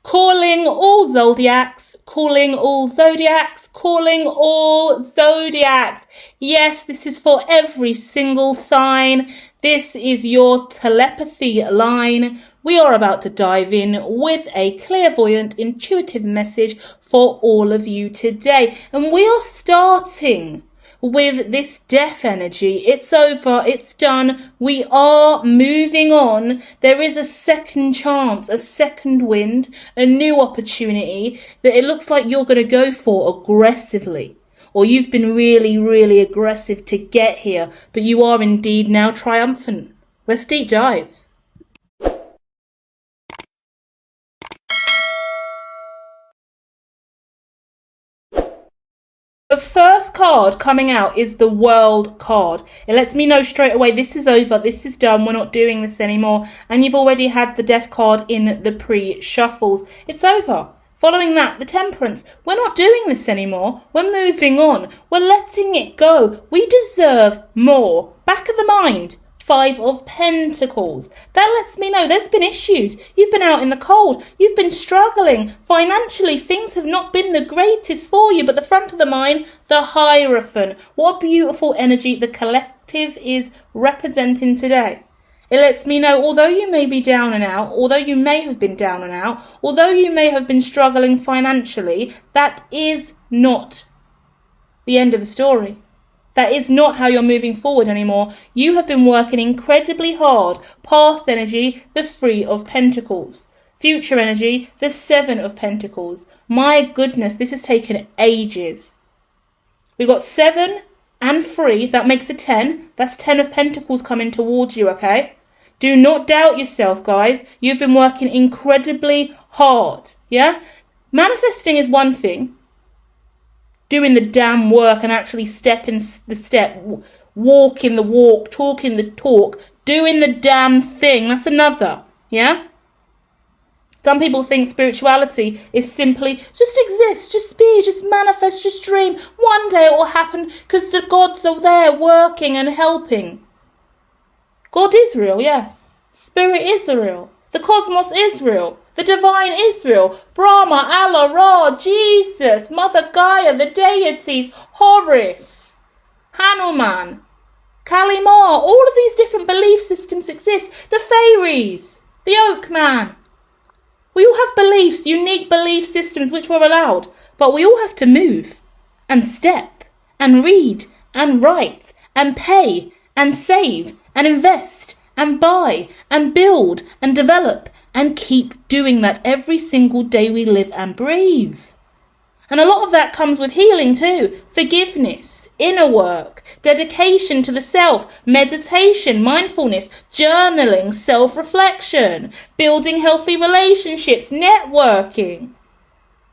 Calling all zodiacs, calling all zodiacs, calling all zodiacs. Yes, this is for every single sign. This is your telepathy line. We are about to dive in with a clairvoyant, intuitive message for all of you today. And we are starting with this death energy. It's over, it's done, we are moving on. There is a second chance, a second wind, a new opportunity that it looks like you're going to go for aggressively. Or you've been really aggressive to get here, but you are indeed now triumphant. Let's deep dive. The first card coming out is the World card. It lets me know straight away this is over, this is done, we're not doing this anymore. And you've already had the Death card in the pre-shuffles. It's over. Following that, the Temperance. We're not doing this anymore. We're moving on. We're letting it go. We deserve more. Back of the mind. 5 of Pentacles. That lets me know there's been issues. You've been out in the cold. You've been struggling. Financially, things have not been the greatest for you. But the front of the mind, the Hierophant. What a beautiful energy the collective is representing today. It lets me know, although you may be down and out, although you may have been down and out, although you may have been struggling financially, that is not the end of the story. That is not how you're moving forward anymore. You have been working incredibly hard. Past energy, the 3 of Pentacles. Future energy, the 7 of Pentacles. My goodness, this has taken ages. We've got 7 and 3, that makes a 10. That's 10 of Pentacles coming towards you, okay? Do not doubt yourself, guys. You've been working incredibly hard, yeah? Manifesting is one thing. Doing the damn work and actually stepping the step, walking the walk, talking the talk, doing the damn thing, that's another, yeah? Some people think spirituality is simply just exist, just be, just manifest, just dream. One day it will happen because the gods are there working and helping. God is real, yes. Spirit is real. The cosmos is real. The divine is real. Brahma, Allah, Ra, Jesus, Mother Gaia, the deities, Horus, Hanuman, Kali Ma. All of these different belief systems exist. The fairies, the Oak Man. We all have beliefs, unique belief systems which we're allowed. But we all have to move and step and read and write and pay and save and invest and buy and build and develop and keep doing that every single day we live and breathe. And a lot of that comes with healing too. Forgiveness, inner work, dedication to the self, meditation, mindfulness, journaling, self-reflection, building healthy relationships, networking.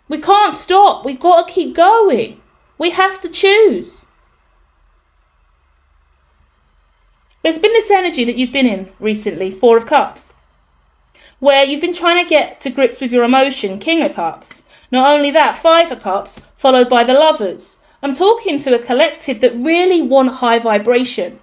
We can't stop. We've got to keep going. We have to choose. There's been this energy that you've been in recently, 4 of Cups, where you've been trying to get to grips with your emotion, King of Cups. Not only that, 5 of Cups, followed by the Lovers. I'm talking to a collective that really want high vibration.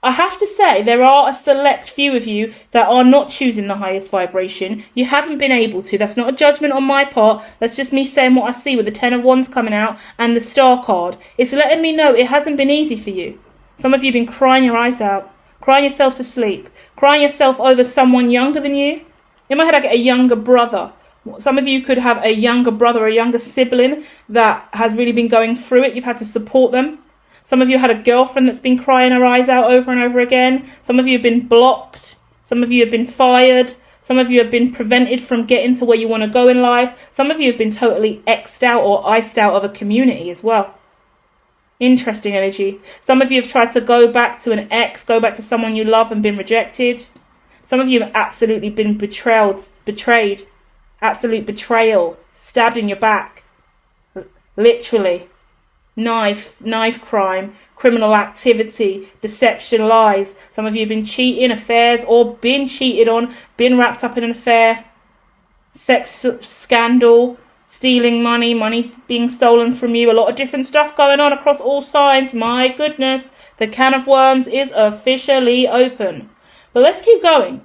I have to say, there are a select few of you that are not choosing the highest vibration. You haven't been able to. That's not a judgment on my part. That's just me saying what I see with the 10 of Wands coming out and the Star card. It's letting me know it hasn't been easy for you. Some of you have been crying your eyes out, crying yourself to sleep, crying yourself over someone younger than you. In my head, I get a younger brother. Some of you could have a younger brother or a younger sibling that has really been going through it. You've had to support them. Some of you had a girlfriend that's been crying her eyes out over and over again. Some of you have been blocked. Some of you have been fired. Some of you have been prevented from getting to where you want to go in life. Some of you have been totally X'd out or iced out of a community as well. Interesting energy. Some of you have tried to go back to an ex, go back to someone you love and been rejected. Some of you have absolutely been betrayed. Absolute betrayal. Stabbed in your back. Literally. Knife crime, criminal activity, deception, lies. Some of you have been cheating, affairs, or been cheated on, been wrapped up in an affair. Sex scandal. Stealing money being stolen from you, a lot of different stuff going on across all signs. My goodness, the can of worms is officially open. But let's keep going.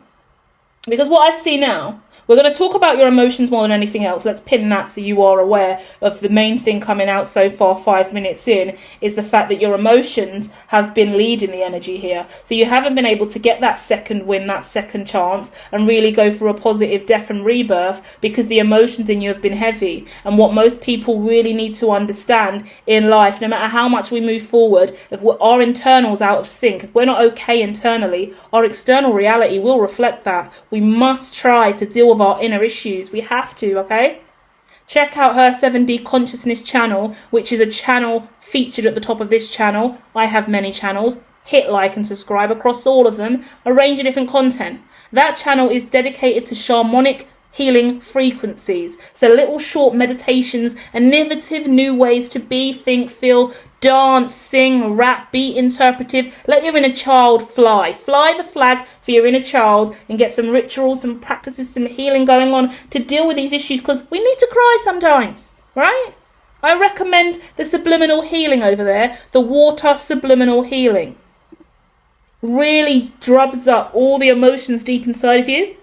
Because what I see now, We're going to talk about your emotions more than anything else. Let's pin that so you are aware of the main thing coming out so far, 5 minutes in, is the fact that your emotions have been leading the energy here. So you haven't been able to get that second win, that second chance, and really go through a positive death and rebirth because the emotions in you have been heavy. And what most people really need to understand in life, no matter how much we move forward, if our internal's out of sync, if we're not okay internally, our external reality will reflect that. We must try to deal with our inner issues. We have to, okay? Check out her 7D Consciousness channel, which is a channel featured at the top of this channel. I have many channels. Hit like and subscribe across all of them. A range of different content. That channel is dedicated to shamanic healing frequencies. So little short meditations, innovative new ways to be, think, feel, dance, sing, rap, be interpretive. Let your inner child fly. Fly the flag for your inner child and get some rituals, some practices, some healing going on to deal with these issues, because we need to cry sometimes, right? I recommend the subliminal healing over there, the water subliminal healing. Really drubs up all the emotions deep inside of you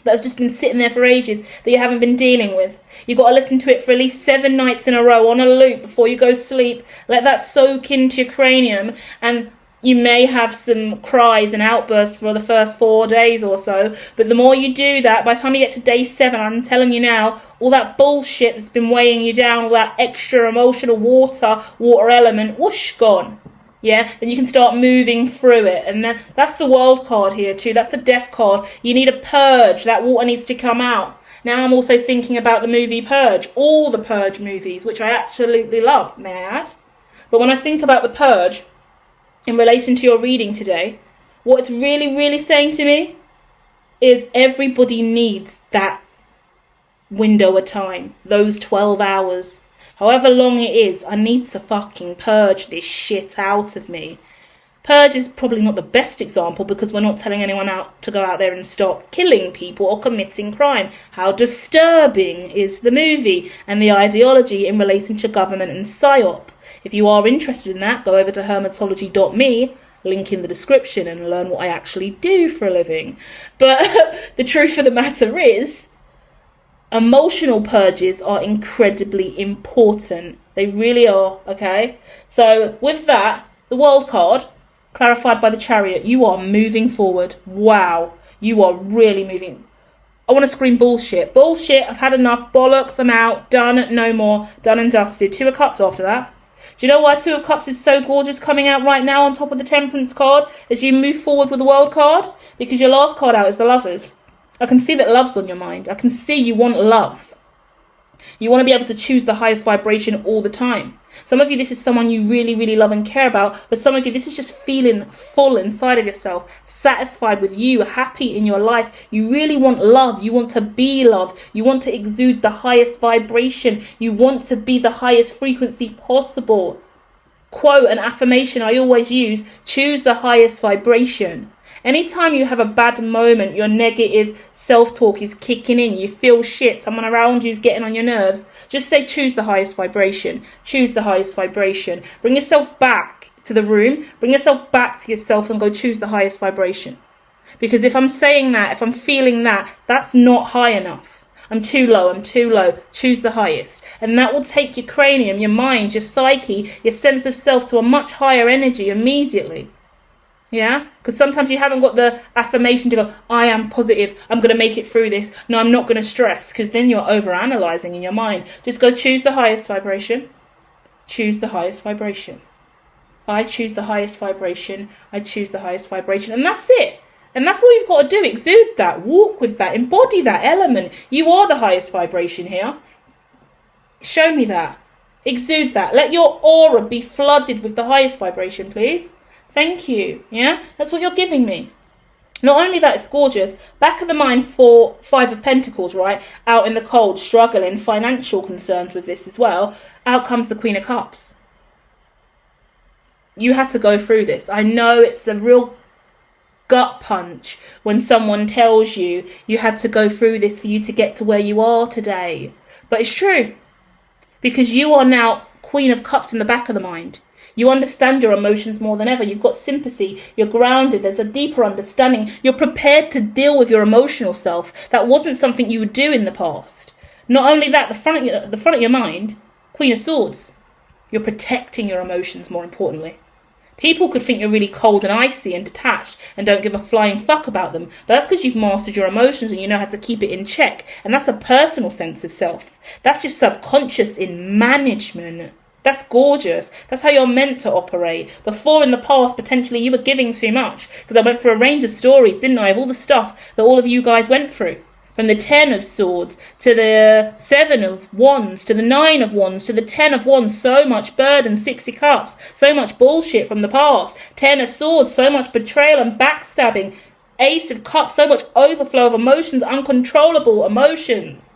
that have just been sitting there for ages that you haven't been dealing with. You've got to listen to it for at least 7 nights in a row on a loop before you go to sleep. Let that soak into your cranium, and you may have some cries and outbursts for the first 4 days or so, but the more you do that, by the time you get to day 7, I'm telling you now, all that bullshit that's been weighing you down, all that extra emotional water element, whoosh, gone. Yeah, then you can start moving through it. And then that's the world card here too. That's the death card. You need a purge. That water needs to come out. Now I'm also thinking about the movie Purge. All the Purge movies, which I absolutely love, may I add. But when I think about the Purge, in relation to your reading today, what it's really, really saying to me is everybody needs that window of time. Those 12 hours. However long it is, I need to fucking purge this shit out of me. Purge is probably not the best example because we're not telling anyone out to go out there and start killing people or committing crime. How disturbing is the movie and the ideology in relation to government and PSYOP. If you are interested in that, go over to hermatology.me, link in the description, and learn what I actually do for a living. But the truth of the matter is, emotional purges are incredibly important. They really are, okay? So with that, the world card, clarified by the Chariot, you are moving forward. Wow, you are really moving. I want to scream bullshit. Bullshit, I've had enough. Bollocks, I'm out. Done, no more. Done and dusted. 2 of Cups after that. Do you know why 2 of Cups is so gorgeous coming out right now on top of the Temperance card as you move forward with the world card? Because your last card out is the Lovers. I can see that love's on your mind. I can see you want love. You want to be able to choose the highest vibration all the time. Some of you, this is someone you really, really love and care about. But some of you, this is just feeling full inside of yourself, satisfied with you, happy in your life. You really want love. You want to be love. You want to exude the highest vibration. You want to be the highest frequency possible. Quote, an affirmation I always use, choose the highest vibration. Anytime you have a bad moment, your negative self-talk is kicking in, you feel shit, someone around you is getting on your nerves, just say choose the highest vibration. Choose the highest vibration. Bring yourself back to the room, bring yourself back to yourself and go choose the highest vibration. Because if I'm saying that, if I'm feeling that, that's not high enough. I'm too low, choose the highest. And that will take your cranium, your mind, your psyche, your sense of self to a much higher energy immediately. Yeah, because sometimes you haven't got the affirmation to go, I am positive, I'm going to make it through this. No, I'm not going to stress, because then you're over-analysing in your mind. Just go choose the highest vibration. Choose the highest vibration. I choose the highest vibration. I choose the highest vibration. And that's it. And that's all you've got to do. Exude that. Walk with that. Embody that element. You are the highest vibration here. Show me that. Exude that. Let your aura be flooded with the highest vibration, please. Thank you. Yeah, that's what you're giving me. Not only that, it's gorgeous. Back of the mind for 5 of Pentacles, right? Out in the cold, struggling, financial concerns with this as well. Out comes the Queen of Cups. You had to go through this. I know it's a real gut punch when someone tells you you had to go through this for you to get to where you are today. But it's true. Because you are now Queen of Cups in the back of the mind. You understand your emotions more than ever. You've got sympathy. You're grounded. There's a deeper understanding. You're prepared to deal with your emotional self. That wasn't something you would do in the past. Not only that, the front of your mind, Queen of Swords. You're protecting your emotions, more importantly. People could think you're really cold and icy and detached and don't give a flying fuck about them. But that's because you've mastered your emotions and you know how to keep it in check. And that's a personal sense of self. That's just subconscious in management. That's gorgeous. That's how you're meant to operate. Before, in the past, potentially you were giving too much. Because I went through a range of stories, didn't I, of all the stuff that all of you guys went through. From the 10 of Swords, to the 7 of Wands, to the 9 of Wands, to the 10 of Wands. So much burden, 60 Cups. So much bullshit from the past. 10 of Swords, so much betrayal and backstabbing. Ace of Cups, so much overflow of emotions, uncontrollable emotions.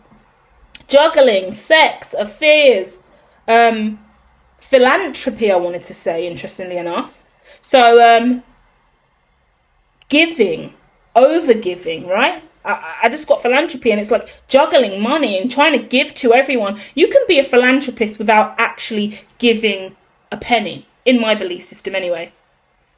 Juggling, sex, affairs, philanthropy, I wanted to say, interestingly enough. So, giving, over-giving, right? I just got philanthropy, and it's like juggling money and trying to give to everyone. You can be a philanthropist without actually giving a penny, in my belief system anyway.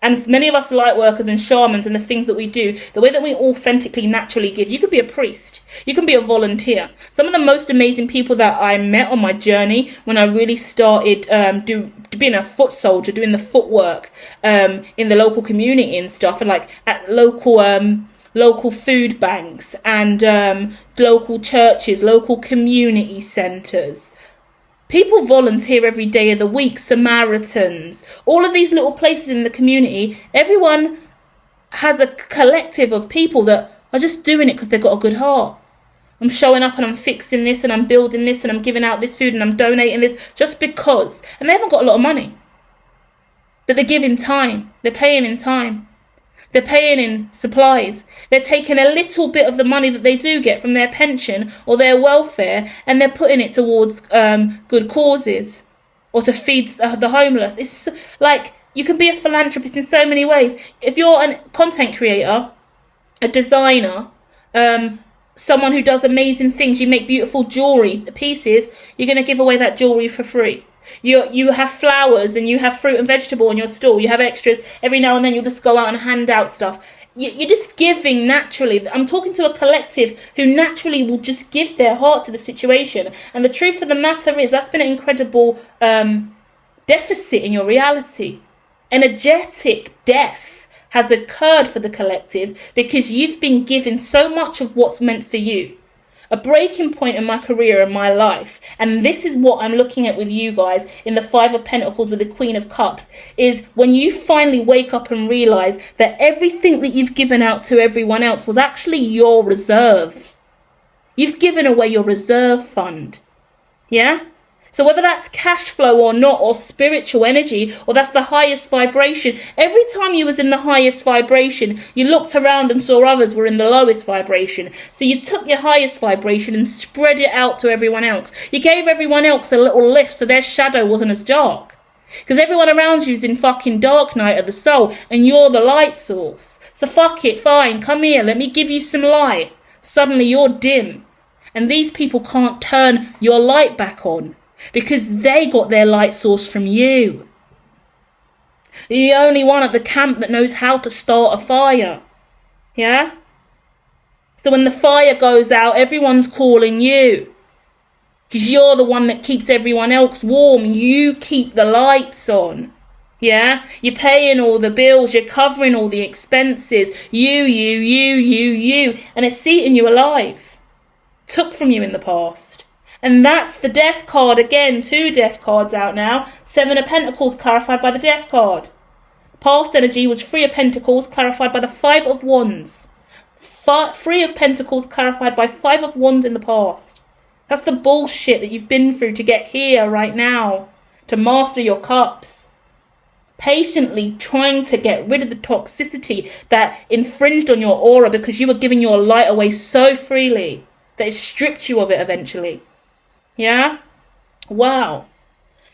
And as many of us light workers and shamans and the things that we do, the way that we authentically, naturally give, you can be a priest. You can be a volunteer. Some of the most amazing people that I met on my journey when I really started being a foot soldier, doing the footwork in the local community and stuff, and like at local food banks and local churches, local community centres. People volunteer every day of the week, Samaritans, all of these little places in the community. Everyone has a collective of people that are just doing it because they've got a good heart. I'm showing up and I'm fixing this and I'm building this and I'm giving out this food and I'm donating this just because. And they haven't got a lot of money. But they're giving time. They're paying in time. They're paying in supplies. They're taking a little bit of the money that they do get from their pension or their welfare and they're putting it towards good causes or to feed the homeless. It's like you can be a philanthropist in so many ways. If you're a content creator, a designer, someone who does amazing things, you make beautiful jewelry pieces, you're going to give away that jewelry for free. You have flowers and you have fruit and vegetable on your stall. You have extras. Every now and then you'll just go out and hand out stuff. You're just giving naturally. I'm talking to a collective who naturally will just give their heart to the situation. And the truth of the matter is that's been an incredible deficit in your reality. Energetic death has occurred for the collective because you've been given so much of what's meant for you. A breaking point in my career and my life, and this is what I'm looking at with you guys in the 5 of Pentacles with the Queen of Cups, is when you finally wake up and realise that everything that you've given out to everyone else was actually your reserve. You've given away your reserve fund. Yeah? So whether that's cash flow or not, or spiritual energy, or that's the highest vibration, every time you was in the highest vibration, you looked around and saw others were in the lowest vibration. So you took your highest vibration and spread it out to everyone else. You gave everyone else a little lift so their shadow wasn't as dark. Because everyone around you is in fucking dark night of the soul, and you're the light source. So fuck it, fine, come here, let me give you some light. Suddenly you're dim. And these people can't turn your light back on. Because they got their light source from you. You're the only one at the camp that knows how to start a fire. Yeah? So when the fire goes out, everyone's calling you. Because you're the one that keeps everyone else warm. You keep the lights on. Yeah? You're paying all the bills. You're covering all the expenses. You. And it's eating you alive. Took from you in the past. And that's the Death card. Again, 2 Death cards out now. 7 of Pentacles clarified by the Death card. Past energy was 3 of Pentacles clarified by the 5 of Wands. 3 of Pentacles clarified by 5 of Wands in the past. That's the bullshit that you've been through to get here right now. To master your cups. Patiently trying to get rid of the toxicity that infringed on your aura because you were giving your light away so freely that it stripped you of it eventually. Yeah? Wow.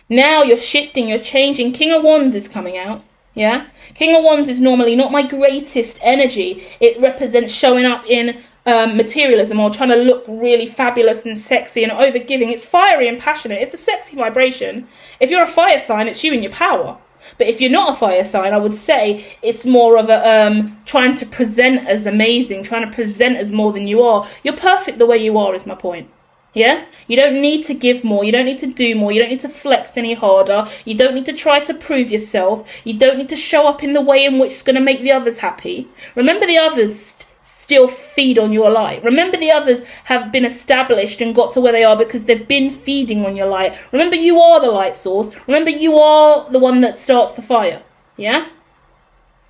Now you're shifting, you're changing. King of Wands is coming out. Yeah? King of Wands is normally not my greatest energy. It represents showing up in materialism or trying to look really fabulous and sexy and overgiving. It's fiery and passionate. It's a sexy vibration. If you're a fire sign, it's you in your power. But if you're not a fire sign, I would say it's more of a trying to present as amazing, trying to present as more than you are. You're perfect the way you are, is my point. Yeah? You don't need to give more. You don't need to do more. You don't need to flex any harder. You don't need to try to prove yourself. You don't need to show up in the way in which it's going to make the others happy. Remember, the others still feed on your light. Remember, the others have been established and got to where they are because they've been feeding on your light. Remember, you are the light source. Remember, you are the one that starts the fire. Yeah?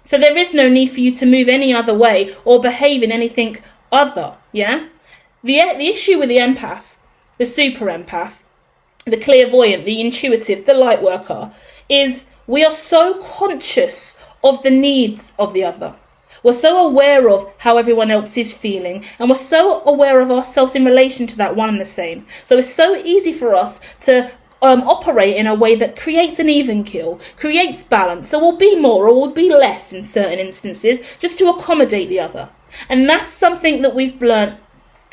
So there is no need for you to move any other way or behave in anything other. Yeah? The issue with the empath, the super empath, the clairvoyant, the intuitive, the light worker, is we are so conscious of the needs of the other. We're so aware of how everyone else is feeling, and we're so aware of ourselves in relation to that one and the same. So it's so easy for us to operate in a way that creates an even keel, creates balance. So we'll be more or we'll be less in certain instances just to accommodate the other. And that's something that we've learnt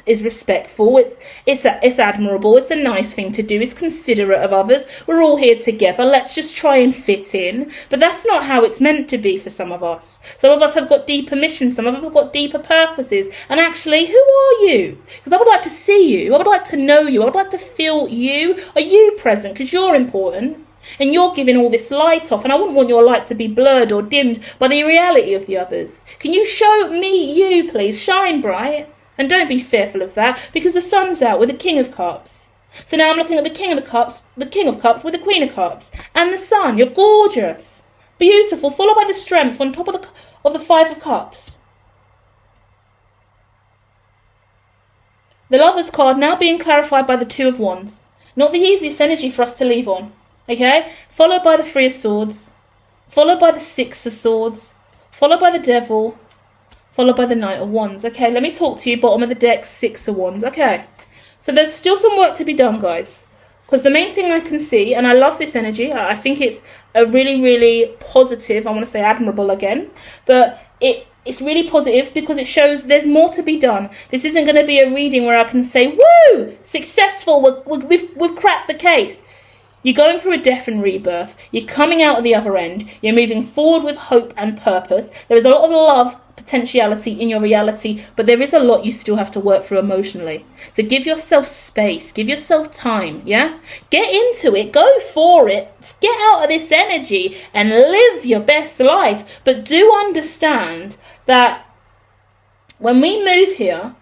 is respectful. It's admirable. It's a nice thing to do. It's considerate of others. We're all here together. Let's just try and fit in. But that's not how it's meant to be for some of us. Some of us have got deeper missions. Some of us have got deeper purposes. And actually, who are you? Because I would like to see you. I would like to know you. I would like to feel you. Are you present? Because you're important. And you're giving all this light off, and I wouldn't want your light to be blurred or dimmed by the reality of the others. Can you show me you, please? Shine bright. And don't be fearful of that, because the sun's out with the King of Cups. So now I'm looking at the King of Cups with the Queen of Cups. And the sun. You're gorgeous. Beautiful, followed by the strength on top of the Five of Cups. The Lover's card now being clarified by the Two of Wands. Not the easiest energy for us to leave on. Okay? Followed by the Three of Swords. Followed by the Six of Swords. Followed by the Devil. Followed by the Knight of Wands. Okay, let me talk to you. Bottom of the deck, Six of Wands. Okay. So there's still some work to be done, guys. Because the main thing I can see, and I love this energy. I think it's a really, really positive. I want to say admirable again. But it's really positive because it shows there's more to be done. This isn't going to be a reading where I can say, woo, successful, we've cracked the case. You're going through a death and rebirth. You're coming out of the other end. You're moving forward with hope and purpose. There is a lot of love, potentiality in your reality, but there is a lot you still have to work through emotionally. So give yourself space, give yourself time, yeah? Get into it, go for it, get out of this energy and live your best life. But do understand that when we move here,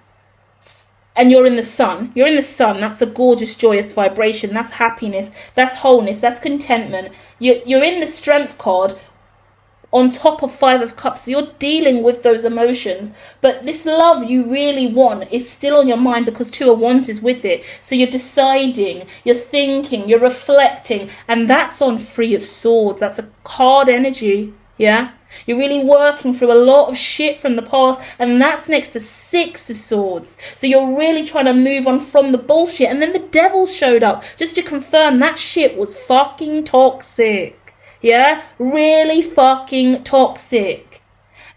and you're in the sun, that's a gorgeous, joyous vibration, that's happiness, that's wholeness, that's contentment. You're in the Strength card, on top of Five of Cups, so you're dealing with those emotions. But this love you really want is still on your mind because Two of Wands is with it. So you're deciding, you're thinking, you're reflecting, and that's on Three of Swords. That's a card energy, yeah? You're really working through a lot of shit from the past, and that's next to Six of Swords. So you're really trying to move on from the bullshit, and then the Devil showed up just to confirm that shit was fucking toxic. Yeah, really fucking toxic.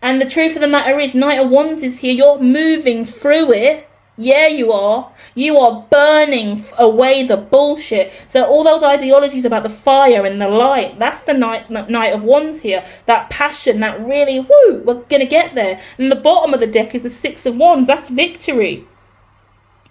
And the truth of the matter is, Knight of Wands is here. You're moving through it. Yeah, you are. You are burning away the bullshit. So all those ideologies about the fire and the light, that's the Knight of Wands here. That passion, that really, woo, we're going to get there. And the bottom of the deck is the Six of Wands. That's victory.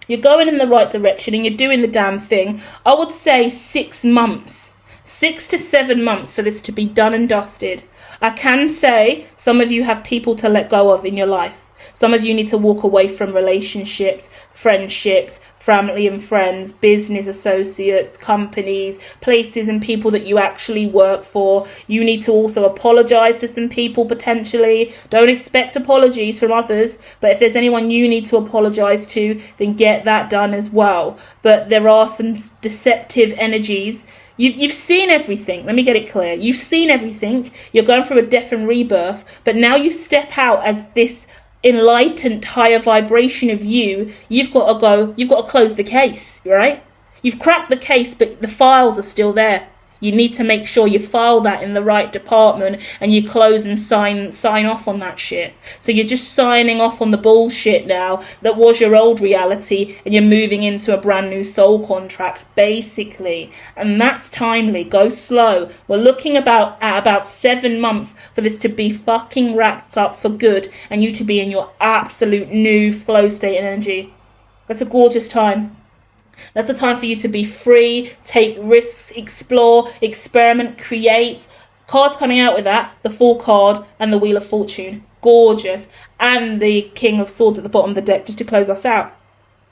You're going in the right direction and you're doing the damn thing. I would say 6 months. 6 to 7 months for this to be done and dusted. I can say some of you have people to let go of in your life. Some of you need to walk away from relationships, friendships, family and friends, business associates, companies, places and people that you actually work for. You need to also apologise to some people potentially. Don't expect apologies from others, but if there's anyone you need to apologise to, then get that done as well. But there are some deceptive energies. You've seen everything. Let me get it clear. You've seen everything. You're going through a death and rebirth, but now you step out as this enlightened higher vibration of you. You've got to go. You've got to close the case, right? You've cracked the case, but the files are still there. You need to make sure you file that in the right department and you close and sign off on that shit. So you're just signing off on the bullshit now that was your old reality, and you're moving into a brand new soul contract, basically. And that's timely. Go slow. We're looking at about 7 months for this to be fucking wrapped up for good and you to be in your absolute new flow state and energy. That's a gorgeous time. That's the time for you to be free, take risks, explore, experiment, create. Cards coming out with that, the Fool card and the Wheel of Fortune. Gorgeous. And the King of Swords at the bottom of the deck, just to close us out.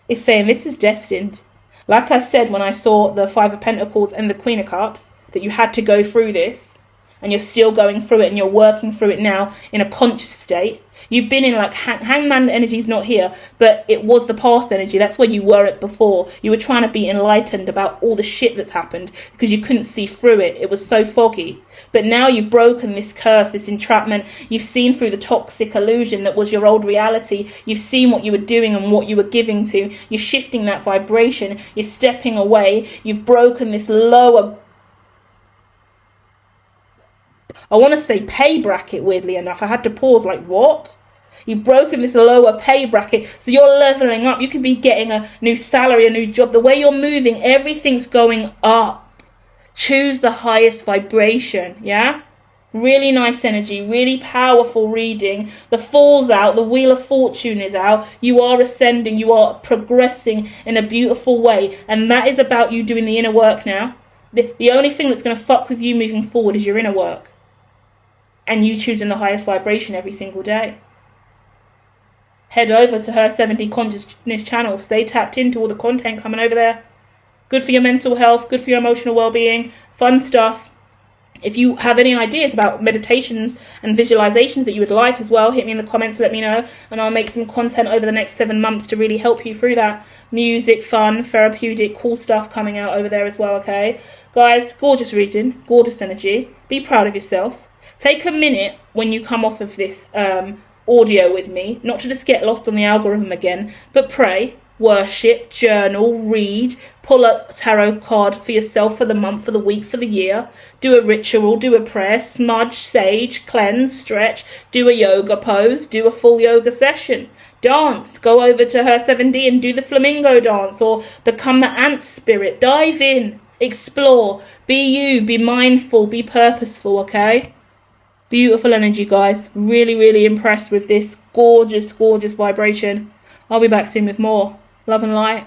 It's saying this is destined. Like I said when I saw the Five of Pentacles and the Queen of Cups, that you had to go through this. And you're still going through it and you're working through it now in a conscious state. You've been in like hangman energy's not here, but it was the past energy. That's where you were at before. You were trying to be enlightened about all the shit that's happened because you couldn't see through it. It was so foggy. But now you've broken this curse, this entrapment. You've seen through the toxic illusion that was your old reality. You've seen what you were doing and what you were giving to. You're shifting that vibration. You're stepping away. You've broken this lower, I want to say pay bracket, weirdly enough. I had to pause, like, what? You've broken this lower pay bracket, so you're leveling up. You could be getting a new salary, a new job. The way you're moving, everything's going up. Choose the highest vibration, yeah? Really nice energy, really powerful reading. The Fool's out, the Wheel of Fortune is out. You are ascending, you are progressing in a beautiful way. And that is about you doing the inner work now. The only thing that's going to fuck with you moving forward is your inner work. And you choosing the highest vibration every single day. Head over to her 70 Consciousness channel. Stay tapped into all the content coming over there. Good for your mental health, good for your emotional well-being, fun stuff. If you have any ideas about meditations and visualizations that you would like as well, hit me in the comments, let me know, and I'll make some content over the next 7 months to really help you through that. Music, fun, therapeutic, cool stuff coming out over there as well, okay? Guys, gorgeous reading, gorgeous energy. Be proud of yourself. Take a minute when you come off of this audio with me, not to just get lost on the algorithm again, but pray, worship, journal, read, pull a tarot card for yourself for the month, for the week, for the year, do a ritual, do a prayer, smudge, sage, cleanse, stretch, do a yoga pose, do a full yoga session, dance, go over to her 7D and do the flamingo dance, or become the ant spirit, dive in, explore, be you, be mindful, be purposeful, okay? Beautiful energy, guys. Really, really impressed with this gorgeous, gorgeous vibration. I'll be back soon with more. Love and light.